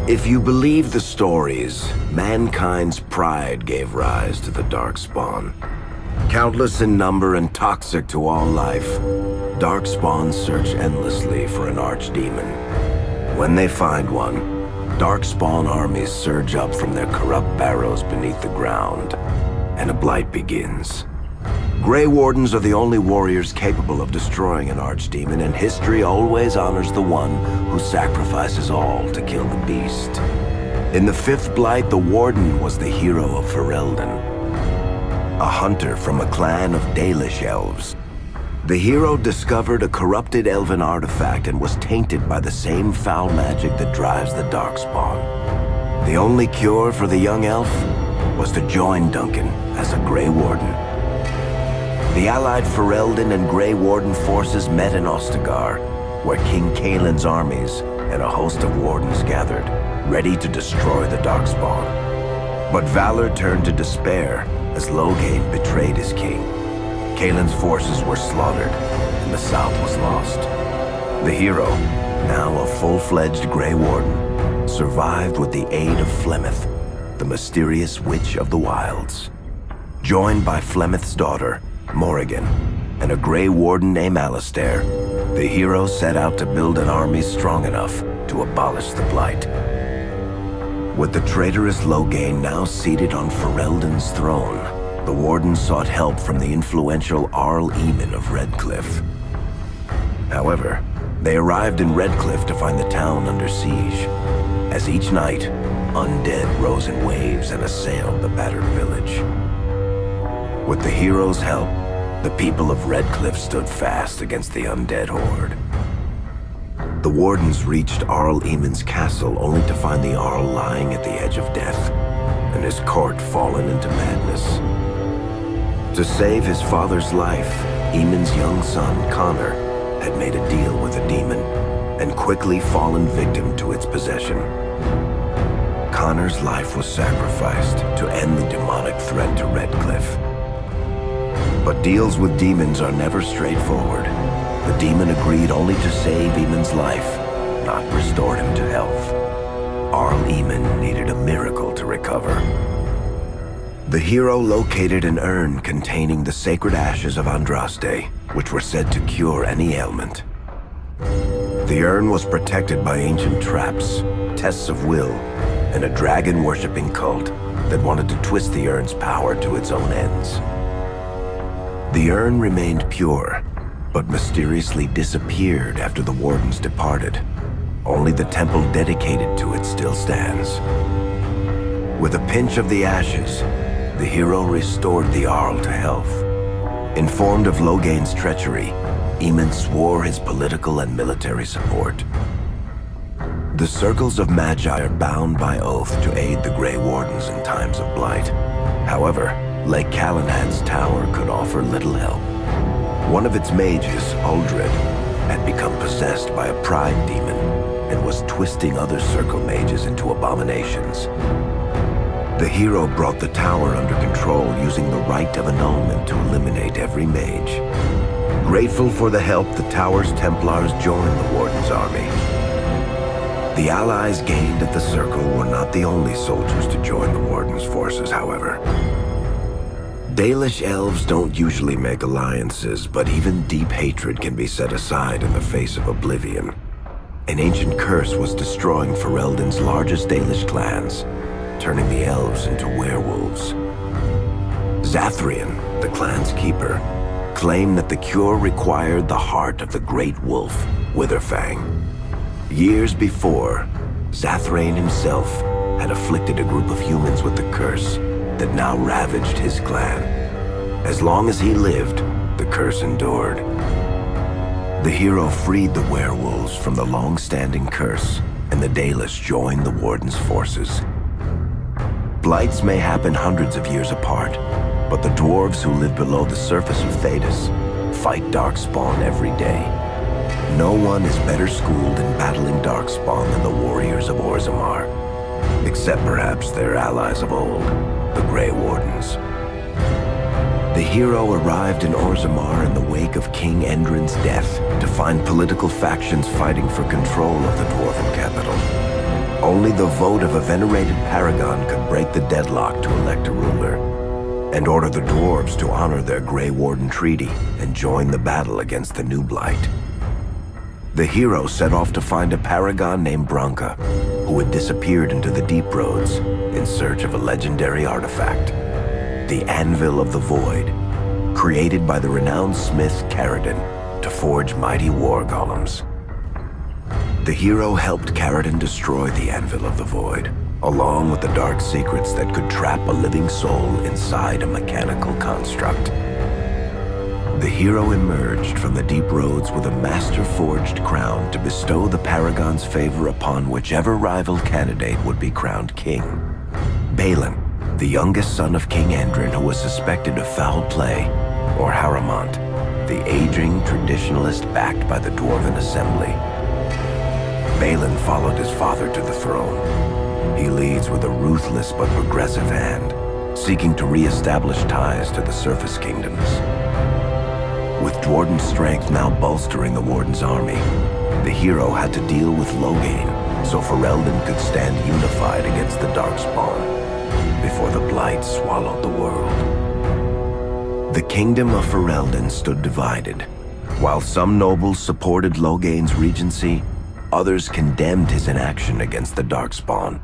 If you believe the stories, mankind's pride gave rise to the Darkspawn. Countless in number and toxic to all life, Darkspawns search endlessly for an archdemon. When they find one, Darkspawn armies surge up from their corrupt barrows beneath the ground, and a blight begins. Grey Wardens are the only warriors capable of destroying an archdemon, and history always honors the one who sacrifices all to kill the beast. In the fifth blight, the Warden was the hero of Ferelden, a hunter from a clan of Dalish elves. The hero discovered a corrupted elven artifact and was tainted by the same foul magic that drives the Darkspawn. The only cure for the young elf was to join Duncan as a Grey Warden. The allied Ferelden and Grey Warden forces met in Ostagar, where King Kaelin's armies and a host of wardens gathered, ready to destroy the Darkspawn. But valor turned to despair as Loghain betrayed his king. Kaelin's forces were slaughtered, and the south was lost. The hero, now a full-fledged Grey Warden, survived with the aid of Flemeth, the mysterious witch of the wilds. Joined by Flemeth's daughter, Morrigan, and a Grey Warden named Alistair, the hero set out to build an army strong enough to abolish the Blight. With the traitorous Loghain now seated on Ferelden's throne, the Warden sought help from the influential Arl Eamon of Redcliffe. However, they arrived in Redcliffe to find the town under siege. As each night, undead rose in waves and assailed the battered village. With the hero's help, the people of Redcliffe stood fast against the undead horde. The Wardens reached Arl Eamon's castle only to find the Arl lying at the edge of death, and his court fallen into madness. To save his father's life, Eamon's young son, Connor, had made a deal with a demon, and quickly fallen victim to its possession. Connor's life was sacrificed to end the demonic threat to Redcliffe. But deals with demons are never straightforward. The demon agreed only to save Eamon's life, not restore him to health. Arl Eamon needed a miracle to recover. The hero located an urn containing the sacred ashes of Andraste, which were said to cure any ailment. The urn was protected by ancient traps, tests of will, and a dragon-worshipping cult that wanted to twist the urn's power to its own ends. The urn remained pure, but mysteriously disappeared after the Wardens departed. Only the temple dedicated to it still stands. With a pinch of the ashes, the hero restored the Arl to health. Informed of Loghain's treachery, Eamon swore his political and military support. The circles of Magi are bound by oath to aid the Grey Wardens in times of blight. However, Lake Calenhad's tower could offer little help. One of its mages, Uldred, had become possessed by a pride demon and was twisting other circle mages into abominations. The hero brought the tower under control using the rite of annulment to eliminate every mage. Grateful for the help, the tower's Templars joined the Warden's army. The allies gained at the circle were not the only soldiers to join the Warden's forces, however. Dalish elves don't usually make alliances, but even deep hatred can be set aside in the face of oblivion. An ancient curse was destroying Ferelden's largest Dalish clans, turning the elves into werewolves. Zathrian, the clan's keeper, claimed that the cure required the heart of the great wolf, Witherfang. Years before, Zathrian himself had afflicted a group of humans with the curse that now ravaged his clan. As long as he lived, the curse endured. The hero freed the werewolves from the long-standing curse, and the Dalish joined the Warden's forces. Blights may happen hundreds of years apart, but the dwarves who live below the surface of Thedas fight Darkspawn every day. No one is better schooled in battling Darkspawn than the warriors of Orzammar, except perhaps their allies of old, the Grey Wardens. The hero arrived in Orzammar in the wake of King Endrin's death to find political factions fighting for control of the dwarven capital. Only the vote of a venerated paragon could break the deadlock to elect a ruler, and order the dwarves to honor their Grey Warden treaty and join the battle against the new blight. The hero set off to find a paragon named Branka, who had disappeared into the deep roads in search of a legendary artifact, the Anvil of the Void, created by the renowned smith Caridin to forge mighty war golems. The hero helped Caridin destroy the Anvil of the Void, along with the dark secrets that could trap a living soul inside a mechanical construct. The hero emerged from the deep roads with a master-forged crown to bestow the Paragon's favor upon whichever rival candidate would be crowned king. Balin, the youngest son of King Endrin, who was suspected of foul play, or Haramont, the aging traditionalist backed by the Dwarven Assembly. Balin followed his father to the throne. He leads with a ruthless but progressive hand, seeking to re-establish ties to the surface kingdoms. With Dwarden's strength now bolstering the Warden's army, the hero had to deal with Loghain so Ferelden could stand unified against the Darkspawn before the Blight swallowed the world. The kingdom of Ferelden stood divided. While some nobles supported Loghain's regency, others condemned his inaction against the Darkspawn.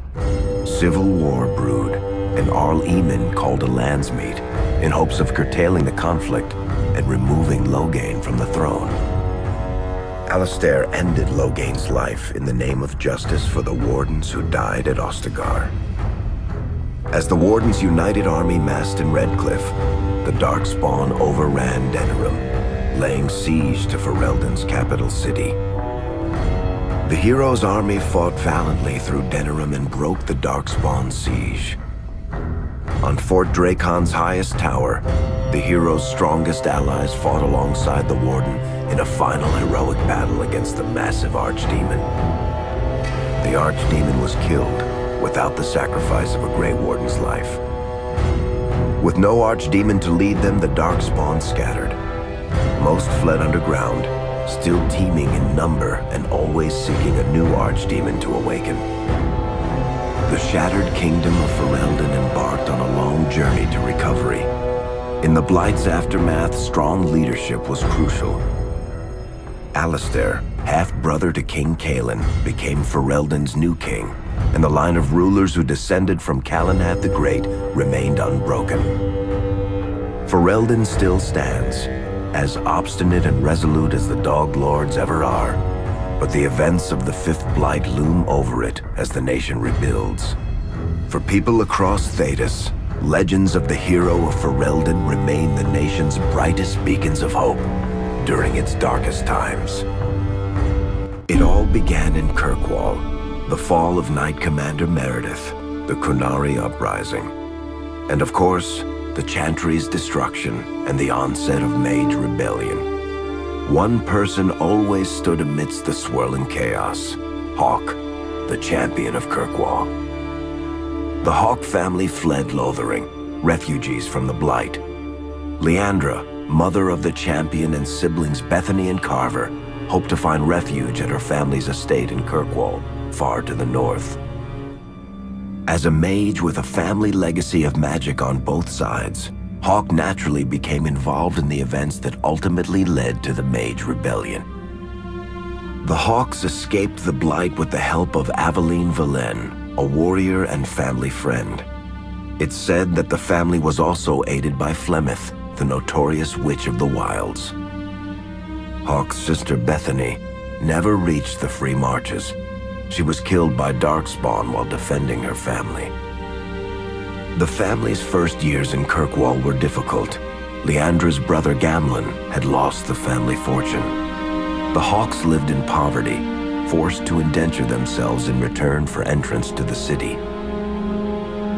Civil war brewed, and Arl Eamon called a landsmeet in hopes of curtailing the conflict and removing Loghain from the throne. Alistair ended Loghain's life in the name of justice for the Wardens who died at Ostagar. As the Warden's united army massed in Redcliffe, the Darkspawn overran Denerim, laying siege to Ferelden's capital city. The hero's army fought valiantly through Denerim and broke the Darkspawn's siege. On Fort Dracon's highest tower, the hero's strongest allies fought alongside the Warden in a final heroic battle against the massive Archdemon. The Archdemon was killed without the sacrifice of a Grey Warden's life. With no Archdemon to lead them, the Darkspawn scattered. Most fled underground, still teeming in number and always seeking a new Archdemon to awaken. The shattered kingdom of Ferelden embarked on a long journey to recovery. In the Blight's aftermath, strong leadership was crucial. Alistair, half-brother to King Cailan, became Ferelden's new king, and the line of rulers who descended from Calenhad the Great remained unbroken. Ferelden still stands, as obstinate and resolute as the Dog Lords ever are, but the events of the Fifth Blight loom over it as the nation rebuilds. For people across Thedas, legends of the hero of Ferelden remain the nation's brightest beacons of hope during its darkest times. It all began in Kirkwall, the fall of Knight Commander Meredith, the Kunari Uprising, and of course, the Chantry's destruction and the onset of Mage Rebellion. One person always stood amidst the swirling chaos: Hawk, the champion of Kirkwall. The Hawk family fled Lothering, refugees from the Blight. Leandra, mother of the champion, and siblings Bethany and Carver hoped to find refuge at her family's estate in Kirkwall, far to the north. As a mage with a family legacy of magic on both sides, Hawk naturally became involved in the events that ultimately led to the Mage Rebellion. The Hawks escaped the Blight with the help of Aveline Valen, a warrior and family friend. It's said that the family was also aided by Flemeth, the notorious witch of the wilds. Hawk's sister Bethany never reached the Free Marches. She was killed by Darkspawn while defending her family. The family's first years in Kirkwall were difficult. Leandra's brother Gamlin had lost the family fortune. The Hawks lived in poverty, forced to indenture themselves in return for entrance to the city.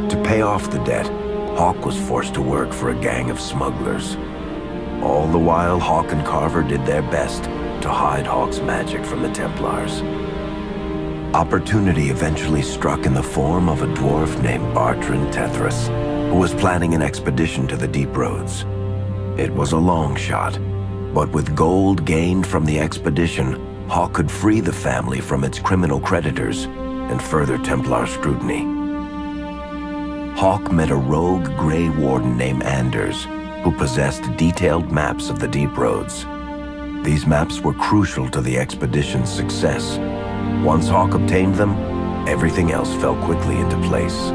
To pay off the debt, Hawk was forced to work for a gang of smugglers. All the while, Hawk and Carver did their best to hide Hawk's magic from the Templars. Opportunity eventually struck in the form of a dwarf named Bartrand Tethras, who was planning an expedition to the Deep Roads. It was a long shot, but with gold gained from the expedition, Hawk could free the family from its criminal creditors and further Templar scrutiny. Hawk met a rogue Grey Warden named Anders, who possessed detailed maps of the deep roads. These maps were crucial to the expedition's success. Once Hawk obtained them, everything else fell quickly into place.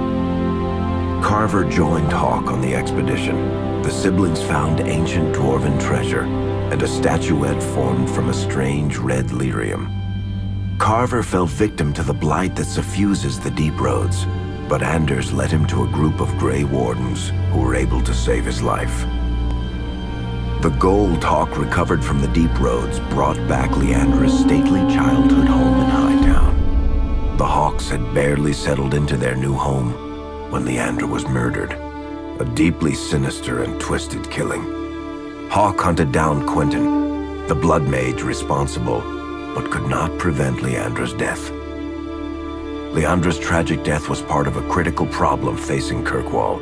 Carver joined Hawk on the expedition. The siblings found ancient dwarven treasure and a statuette formed from a strange red lyrium. Carver fell victim to the blight that suffuses the deep roads, but Anders led him to a group of Grey Wardens who were able to save his life. The gold Hawk recovered from the deep roads brought back Leandra's stately childhood home in Hightown. The Hawks had barely settled into their new home when Leandra was murdered, a deeply sinister and twisted killing. Hawk hunted down Quentin, the blood mage responsible, but could not prevent Leandra's death. Leandra's tragic death was part of a critical problem facing Kirkwall.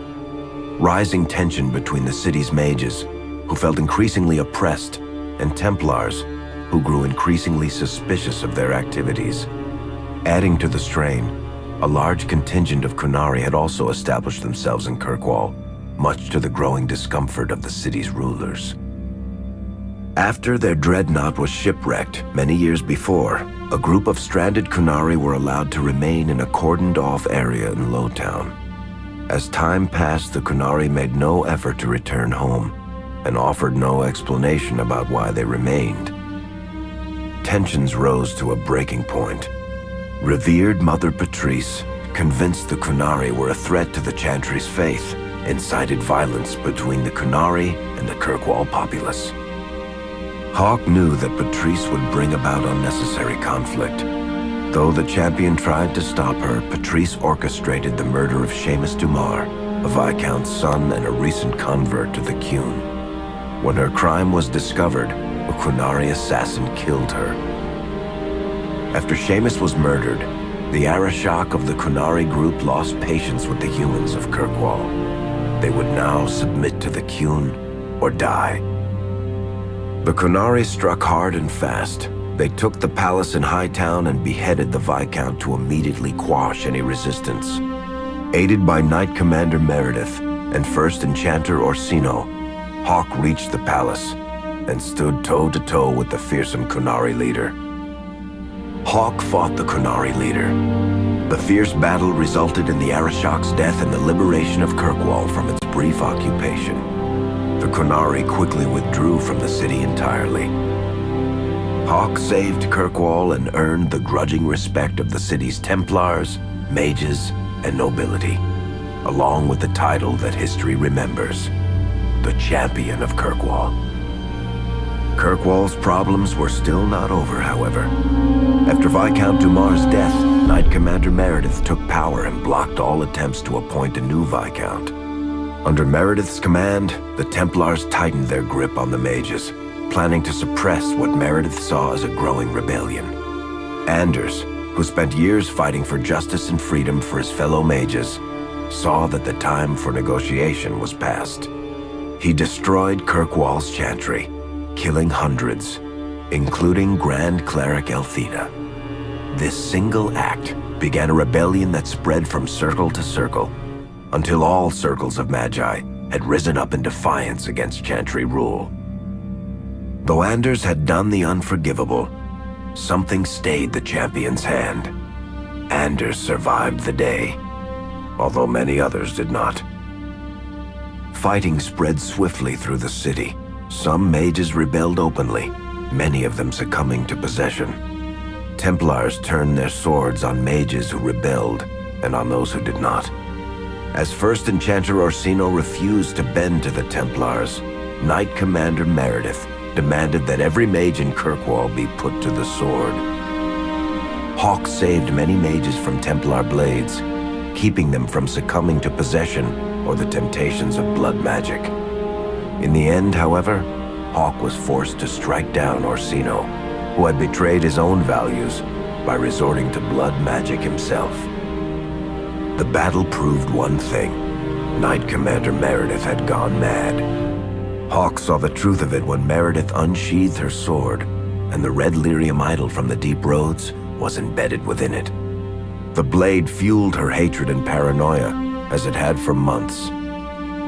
Rising tension between the city's mages, who felt increasingly oppressed, and Templars, who grew increasingly suspicious of their activities. Adding to the strain, a large contingent of Kunari had also established themselves in Kirkwall, much to the growing discomfort of the city's rulers. After their dreadnought was shipwrecked many years before, a group of stranded Kunari were allowed to remain in a cordoned-off area in Lowtown. As time passed, the Kunari made no effort to return home and offered no explanation about why they remained. Tensions rose to a breaking point. Revered Mother Patrice, convinced the Kunari were a threat to the Chantry's faith, incited violence between the Kunari and the Kirkwall populace. Hawk knew that Patrice would bring about unnecessary conflict. Though the champion tried to stop her, Patrice orchestrated the murder of Seamus Dumar, a Viscount's son and a recent convert to the Qun. When her crime was discovered, a Kunari assassin killed her. After Seamus was murdered, the Arishok of the Kunari group lost patience with the humans of Kirkwall. They would now submit to the Qun or die. The Kunari struck hard and fast. They took the palace in Hightown and beheaded the Viscount to immediately quash any resistance. Aided by Knight Commander Meredith and First Enchanter Orsino, Hawk reached the palace and stood toe-to-toe with the fearsome Kunari leader. Hawk fought the Kunari leader. The fierce battle resulted in the Arishok's death and the liberation of Kirkwall from its brief occupation. The Kunari quickly withdrew from the city entirely. Hawk saved Kirkwall and earned the grudging respect of the city's Templars, mages, and nobility, along with the title that history remembers, the Champion of Kirkwall. Kirkwall's problems were still not over, however. After Viscount Dumar's death, Knight Commander Meredith took power and blocked all attempts to appoint a new Viscount. Under Meredith's command, the Templars tightened their grip on the mages, planning to suppress what Meredith saw as a growing rebellion. Anders, who spent years fighting for justice and freedom for his fellow mages, saw that the time for negotiation was past. He destroyed Kirkwall's chantry, killing hundreds, including Grand Cleric Elthina. This single act began a rebellion that spread from circle to circle, until all circles of Magi had risen up in defiance against Chantry rule. Though Anders had done the unforgivable, something stayed the champion's hand. Anders survived the day, although many others did not. Fighting spread swiftly through the city. Some mages rebelled openly, many of them succumbing to possession. Templars turned their swords on mages who rebelled and on those who did not. As First Enchanter Orsino refused to bend to the Templars, Knight Commander Meredith demanded that every mage in Kirkwall be put to the sword. Hawk saved many mages from Templar blades, keeping them from succumbing to possession or the temptations of blood magic. In the end, however, Hawk was forced to strike down Orsino, who had betrayed his own values by resorting to blood magic himself. The battle proved one thing: Knight Commander Meredith had gone mad. Hawk saw the truth of it when Meredith unsheathed her sword, and the red lyrium idol from the deep roads was embedded within it. The blade fueled her hatred and paranoia, as it had for months.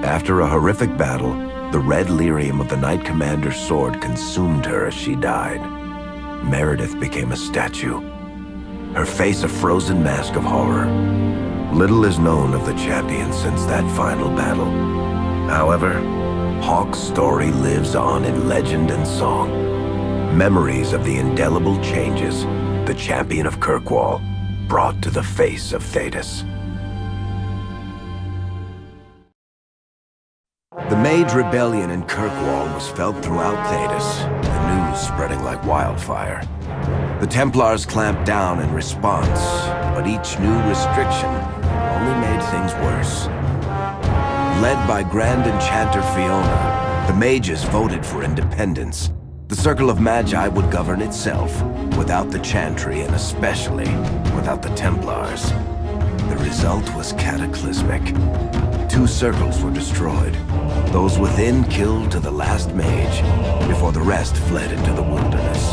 After a horrific battle, the red lyrium of the Knight Commander's sword consumed her as she died. Meredith became a statue, her face a frozen mask of horror. Little is known of the champion since that final battle. However, Hawke's story lives on in legend and song. Memories of the indelible changes the champion of Kirkwall brought to the face of Thedas. The Mage Rebellion in Kirkwall was felt throughout Thedas, the news spreading like wildfire. The Templars clamped down in response, but each new restriction only made things worse. Led by Grand Enchanter Fiona, the mages voted for independence. The Circle of Magi would govern itself, without the Chantry and especially without the Templars. The result was cataclysmic. 2 circles were destroyed, those within killed to the last mage, before the rest fled into the wilderness.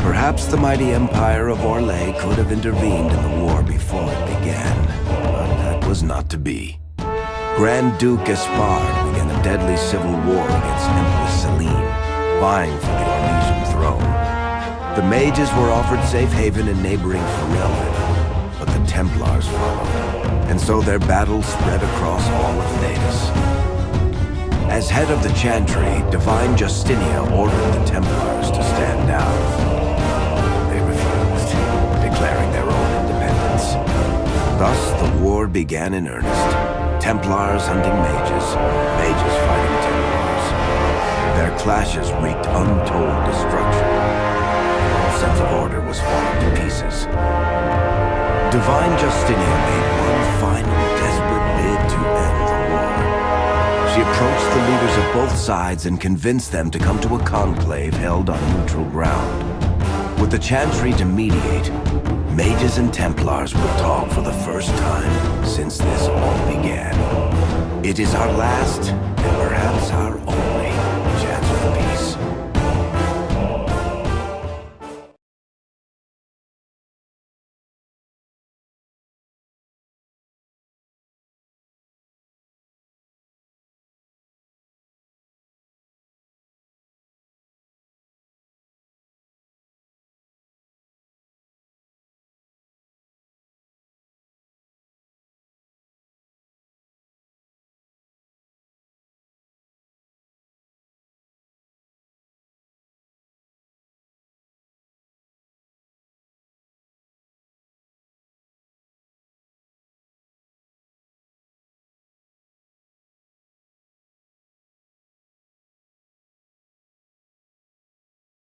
Perhaps the mighty empire of Orlais could have intervened in the war before it began, but that was not to be. Grand Duke Espard began a deadly civil war against Empress Celine, vying for the Orlesian throne. The mages were offered safe haven in neighboring Ferelden, but the Templars followed, and so their battle spread across all of Thedas. As head of the Chantry, Divine Justinia ordered the Templars to stand down. They refused, declaring their own independence. Thus, the war began in earnest. Templars hunting mages, mages fighting Templars. Their clashes wreaked untold destruction. All sense of order was falling to pieces. Divine Justinia made one final desperate bid to end the war. She approached the leaders of both sides and convinced them to come to a conclave held on neutral ground. With the Chantry to mediate, mages and Templars will talk for the first time since this all began. It is our last, and perhaps our only, chance for peace.